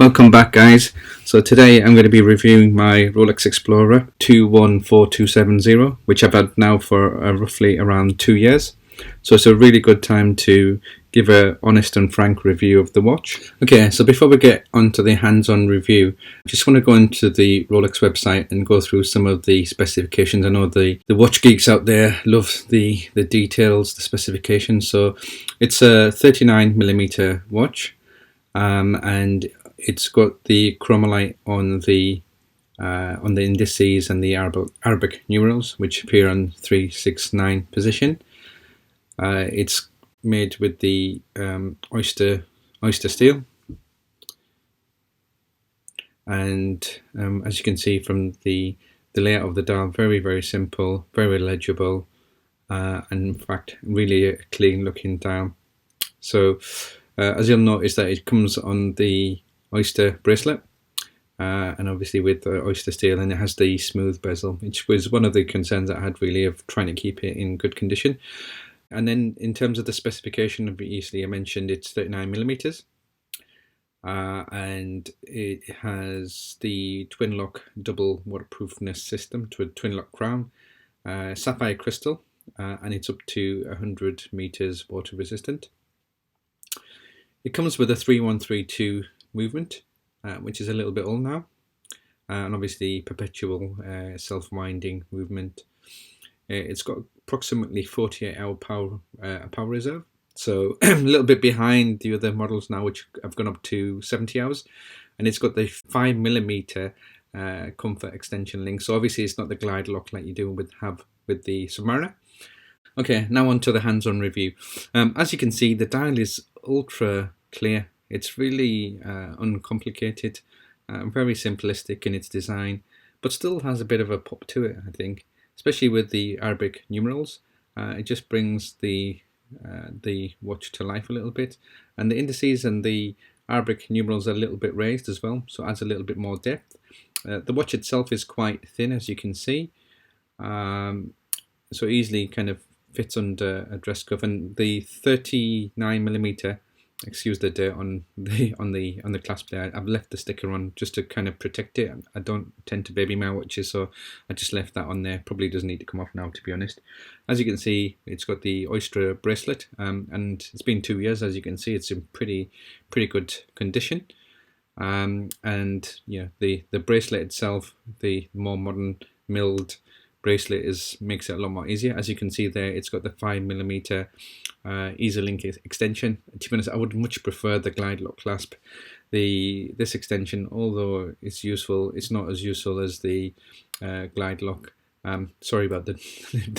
Welcome back, guys. So today I'm going to be reviewing my Rolex Explorer 214270, which I've had now for roughly around 2 years. So it's a really good time to give a honest and frank review of the watch. Okay, so before we get onto the hands-on review, I just want to go into the Rolex website and go through some of the specifications. I know the watch geeks out there love the details, the specifications. So it's a 39mm watch, and it's got the chromalite on the indices and the Arabic numerals, which appear on 369 position. It's made with the oyster steel, and as you can see from the layout of the dial, very simple, very legible, and in fact really a clean looking dial. So as you'll notice that it comes on the oyster bracelet, and obviously with the oyster steel, and it has the smooth bezel, which was one of the concerns that I had really of trying to keep it in good condition. And then in terms of the specification, obviously I mentioned it's 39mm, and it has the twin lock double waterproofness system to a twin lock crown, sapphire crystal, and it's up to 100 meters water resistant. It comes with a 3132 movement, which is a little bit old now, and obviously perpetual self-winding movement. It's got approximately 48-hour power reserve, so a little bit behind the other models now, which have gone up to 70 hours. And it's got the 5mm comfort extension link, so obviously it's not the glide lock like you do have with the Submariner. Okay, now on to the hands-on review. As you can see, the dial is ultra clear. It's really uncomplicated, very simplistic in its design, but still has a bit of a pop to it, I think, especially with the Arabic numerals. It just brings the watch to life a little bit, and the indices and the Arabic numerals are a little bit raised as well, so it adds a little bit more depth. The watch itself is quite thin, as you can see, so easily kind of fits under a dress cuff, and the 39mm, excuse the dirt on the clasp there, I've left the sticker on just to kind of protect it. I don't tend to baby my watches, so I just left that on there. Probably doesn't need to come off now, to be honest. As you can see, it's got the oyster bracelet, and it's been 2 years. As you can see, it's in pretty good condition. And yeah, the bracelet itself, the more modern milled bracelet, makes it a lot more easier. As you can see there, it's got the 5mm EasyLink extension. To be honest, I would much prefer the glide lock clasp. This extension, although it's useful, it's not as useful as the glide lock. Sorry about the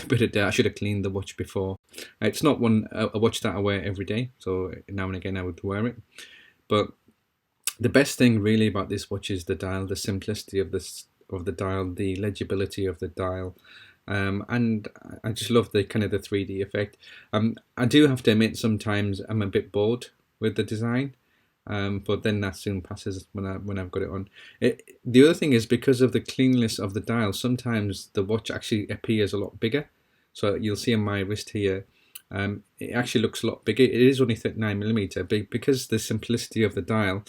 bit of dirt. I should have cleaned the watch before. It's not a watch that I wear every day, so now and again I would wear it. But the best thing really about this watch is the dial, the simplicity of the dial, the legibility of the dial, and I just love the kind of the 3D effect. I do have to admit, sometimes I'm a bit bored with the design, but then that soon passes when I've got it on. The other thing is, because of the cleanness of the dial, sometimes the watch actually appears a lot bigger. So you'll see on my wrist here, it actually looks a lot bigger. It is only 39mm, but because the simplicity of the dial,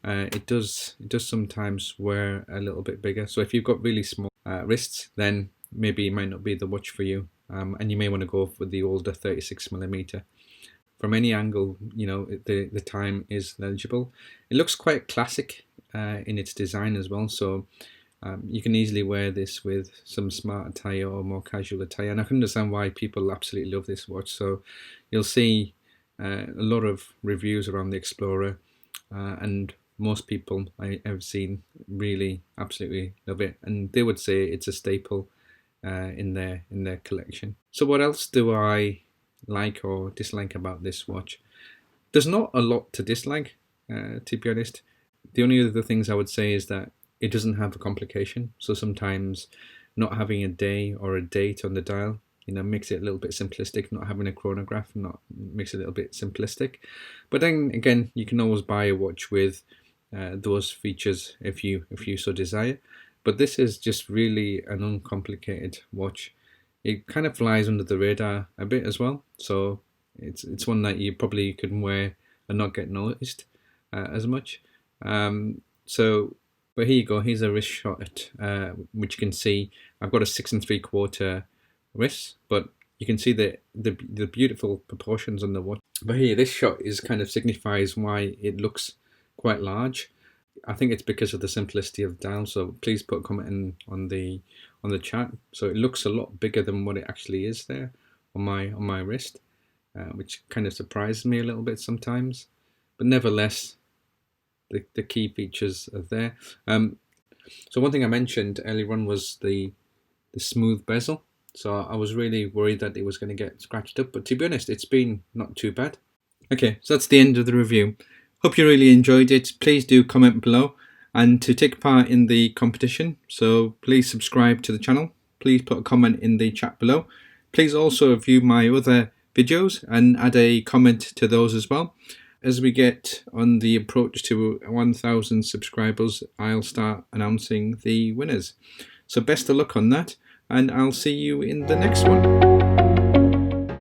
it does sometimes wear a little bit bigger. So if you've got really small wrists, then maybe it might not be the watch for you, and you may want to go for the older 36mm. From any angle, you know, the time is legible. It looks quite classic in its design as well, so you can easily wear this with some smart attire or more casual attire, and I can understand why people absolutely love this watch. So you'll see a lot of reviews around the Explorer, and most people I have seen really absolutely love it, and they would say it's a staple in their collection. So what else do I like or dislike about this watch? There's not a lot to dislike, to be honest. The only other things I would say is that it doesn't have a complication. So sometimes not having a day or a date on the dial, you know, makes it a little bit simplistic. Not having a chronograph makes it a little bit simplistic. But then again, you can always buy a watch with those features if you so desire. But this is just really an uncomplicated watch. It kind of flies under the radar a bit as well, so it's one that you probably can wear and not get noticed as much. But here you go. Here's a wrist shot, which you can see. I've got a 6 3/4 wrist, but you can see the beautiful proportions on the watch. But here, this shot is kind of signifies why it looks quite large. I think it's because of the simplicity of the dial. So please put a comment in on the chat. So it looks a lot bigger than what it actually is there on my wrist, which kind of surprises me a little bit sometimes. But nevertheless, the key features are there. So one thing I mentioned earlier on was the smooth bezel. So I was really worried that it was going to get scratched up, but to be honest, it's been not too bad. Okay, so that's the end of the review. Hope you really enjoyed it. Please do comment below, and to take part in the competition, so please subscribe to the channel. Please put a comment in the chat below. Please also view my other videos and add a comment to those as well. As we get on the approach to 1,000 subscribers, I'll start announcing the winners. So best of luck on that, and I'll see you in the next one.